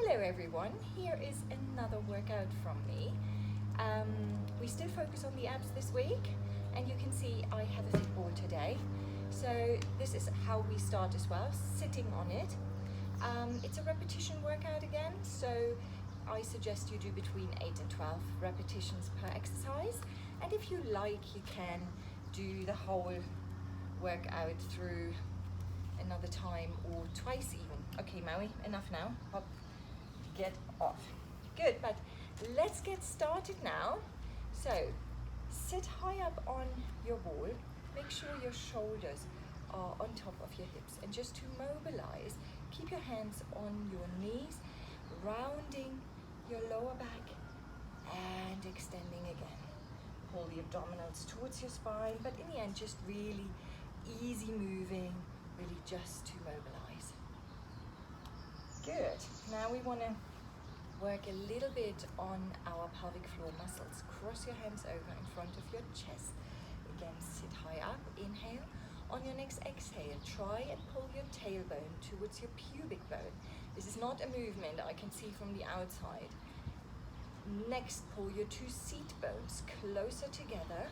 Hello everyone, here is another workout from me. We still focus on the abs this week, and you can see I have a Fitball today. So this is how we start as well, sitting on it. It's a repetition workout again, so I suggest you do between 8 and 12 repetitions per exercise. And if you like, you can do the whole workout through another time or twice even. Okay, Maui, enough now. Hop, get off. Good, but let's get started now. So, sit high up on your ball. Make sure your shoulders are on top of your hips. And just to mobilize, keep your hands on your knees, rounding your lower back and extending again. Pull the abdominals towards your spine, but in the end, just really easy moving, really just to mobilize. Good. Now we want to work a little bit on our pelvic floor muscles. Cross your hands over in front of your chest. Again, sit high up. Inhale. On your next exhale, try and pull your tailbone towards your pubic bone. This is not a movement I can see from the outside. Next, pull your two seat bones closer together.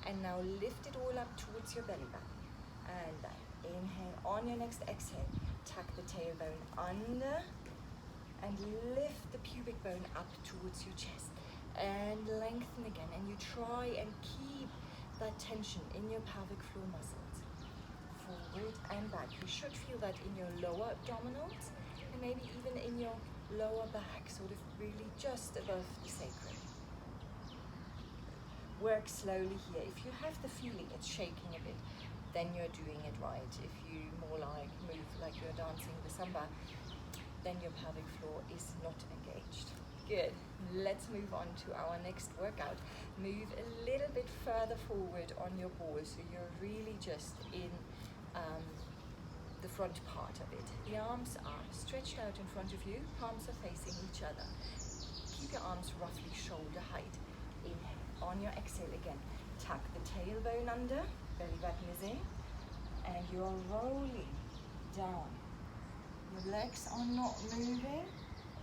And now lift it all up towards your belly button. And then inhale. On your next exhale, tuck the tailbone under and lift the pubic bone up towards your chest. And lengthen again. And you try and keep that tension in your pelvic floor muscles. Forward and back. You should feel that in your lower abdominals and maybe even in your lower back, sort of really just above the sacrum. Work slowly here. If you have the feeling it's shaking a bit, then you're doing it right. If you more like move like you're dancing the samba, then your pelvic floor is not engaged. Good. Let's move on to our next workout. Move a little bit further forward on your ball, so you're really just in the front part of it. The arms are stretched out in front of you, palms are facing each other. Keep your arms roughly shoulder height. Inhale. On your exhale again, tuck the tailbone under, belly button is in, and you're rolling down. Your legs are not moving.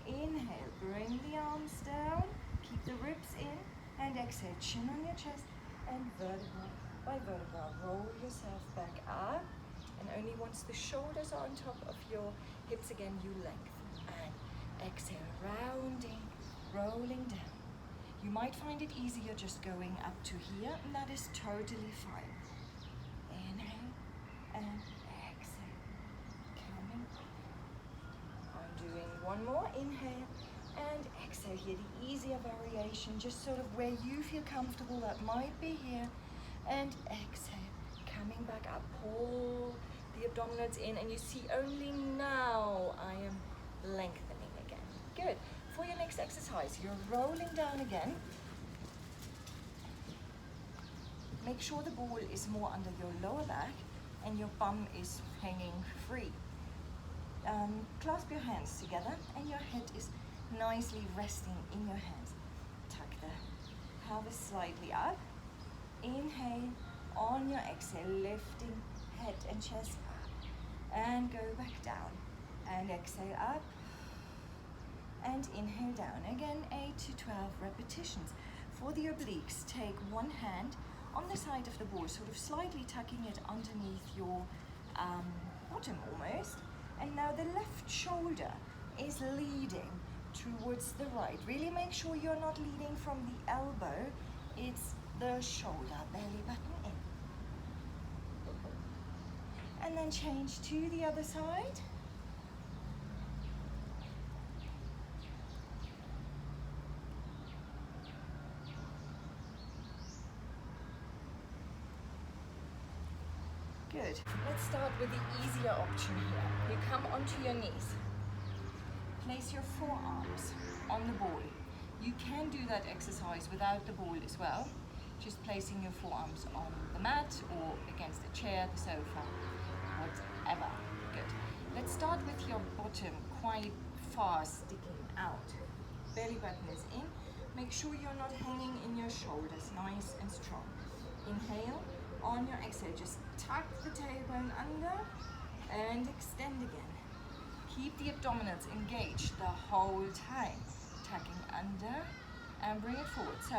Inhale, bring the arms down, keep the ribs in, and exhale, chin on your chest, and vertebra by vertebra, roll yourself back up, and only once the shoulders are on top of your hips again, you lengthen, and exhale, rounding, rolling down. You might find it easier just going up to here, and that is totally fine. Inhale, and exhale, coming. I'm doing one more. Inhale and exhale here, the easier variation, just sort of where you feel comfortable. That might be here. And exhale, coming back up. Pull the abdominals in, and you see only now I am lengthening again. Good. For your next exercise, you're rolling down again. Make sure the ball is more under your lower back and your bum is hanging free. Clasp your hands together and your head is nicely resting in your hands. Tuck the pelvis slightly up. Inhale. On your exhale, lifting head and chest up. And go back down. And exhale up. And inhale down. Again, 8 to 12 repetitions. For the obliques, take one hand on the side of the ball, sort of slightly tucking it underneath your bottom almost. And now the left shoulder is leading towards the right. Really make sure you're not leading from the elbow. It's the shoulder, belly button in. And then change to the other side. Good. Let's start with the easier option here. You come onto your knees. Place your forearms on the ball. You can do that exercise without the ball as well. Just placing your forearms on the mat or against a chair, the sofa, whatever. Good. Let's start with your bottom quite far sticking out. Belly button is in. Make sure you're not hanging in your shoulders, nice and strong. Inhale. On your exhale, just tuck the tailbone under and extend again. Keep the abdominals engaged the whole time. Tucking under and bring it forward. So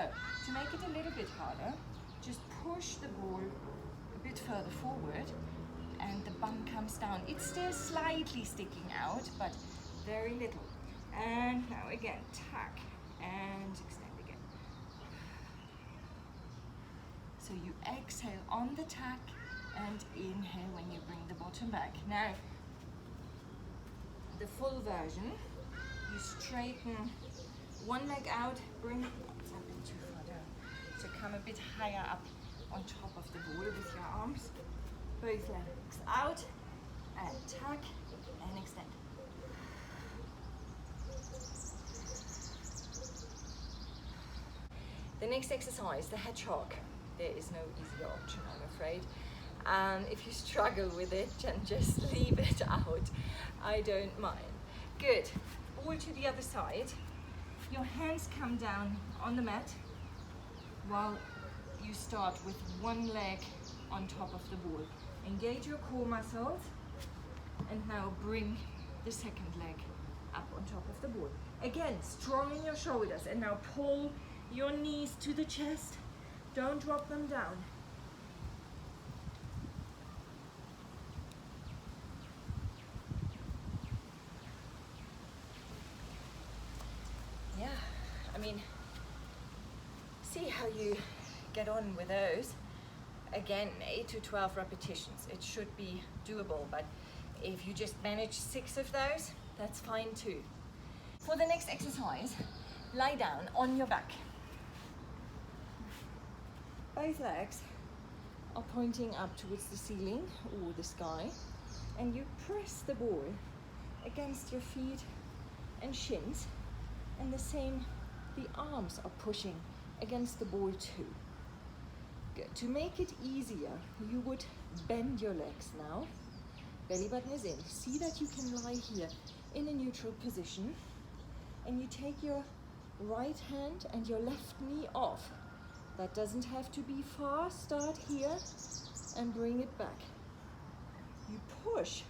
to make it a little bit harder, just push the ball a bit further forward and the bum comes down. It's still slightly sticking out, but very little. And now again, tuck and extend again. So you exhale on the tuck and inhale when you bring the bottom back. Now, the full version, you straighten one leg out, bring it a bit too far down. So come a bit higher up on top of the ball with your arms. Both legs out and tuck and extend. The next exercise, the hedgehog. There is no easier option, I'm afraid. If you struggle with it, then just leave it out. I don't mind. Good. Ball to the other side. Your hands come down on the mat while you start with one leg on top of the ball. Engage your core muscles and now bring the second leg up on top of the ball. Again, strong in your shoulders and now pull your knees to the chest. Don't drop them down. Yeah, I mean, see how you get on with those. Again, 8 to 12 repetitions. It should be doable, but if you just manage 6 of those, that's fine too. For the next exercise, lie down on your back. Both legs are pointing up towards the ceiling or the sky, and you press the ball against your feet and shins, and the same, the arms are pushing against the ball too. Good. To make it easier, you would bend your legs now. Belly button is in. See that you can lie here in a neutral position, and you take your right hand and your left knee off. That doesn't have to be far. Start here and bring it back. You push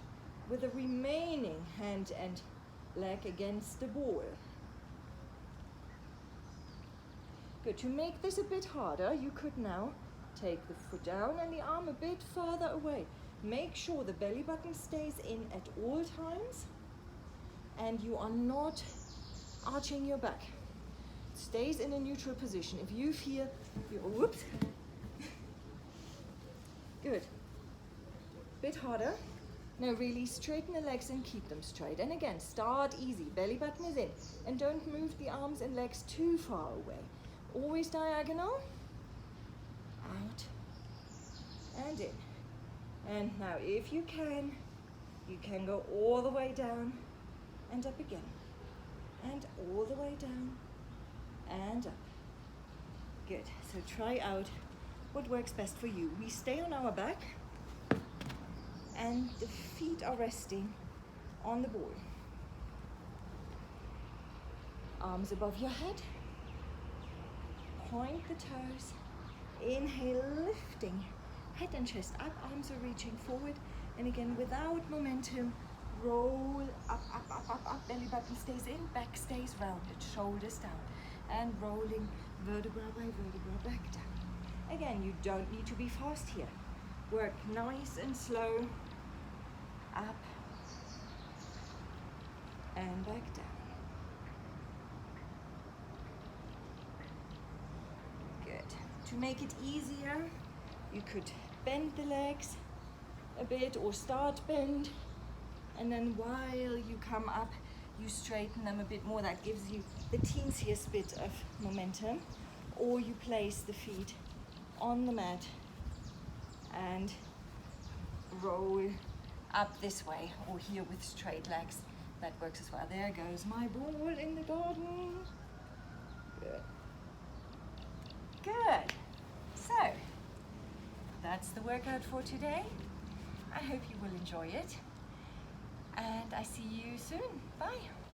with the remaining hand and leg against the ball. Good. To make this a bit harder, you could now take the foot down and the arm a bit further away. Make sure the belly button stays in at all times and you are not arching your back. Stays in a neutral position. If you feel whoops. Good. Bit harder. Now really straighten the legs and keep them straight. And again, start easy. Belly button is in. And don't move the arms and legs too far away. Always diagonal. Out. And in. And now if you can go all the way down and up again. And all the way down and up. Good. So try out what works best for you. We stay on our back and the feet are resting on the ball. Arms above your head. Point the toes. Inhale, lifting head and chest up. Arms are reaching forward. And again, without momentum, roll up, up, up, up, up. Belly button stays in, back stays rounded, shoulders down. And rolling vertebra by vertebra back down. Again, you don't need to be fast here. Work nice and slow. Up and back down. Good. To make it easier, you could bend the legs a bit or start bend, and then while you come up, you straighten them a bit more. That gives you the teensiest bit of momentum. Or you place the feet on the mat and roll up this way, or here with straight legs. That works as well. There goes my ball in the garden. Good. Good. So, that's the workout for today. I hope you will enjoy it. And I see you soon. Bye.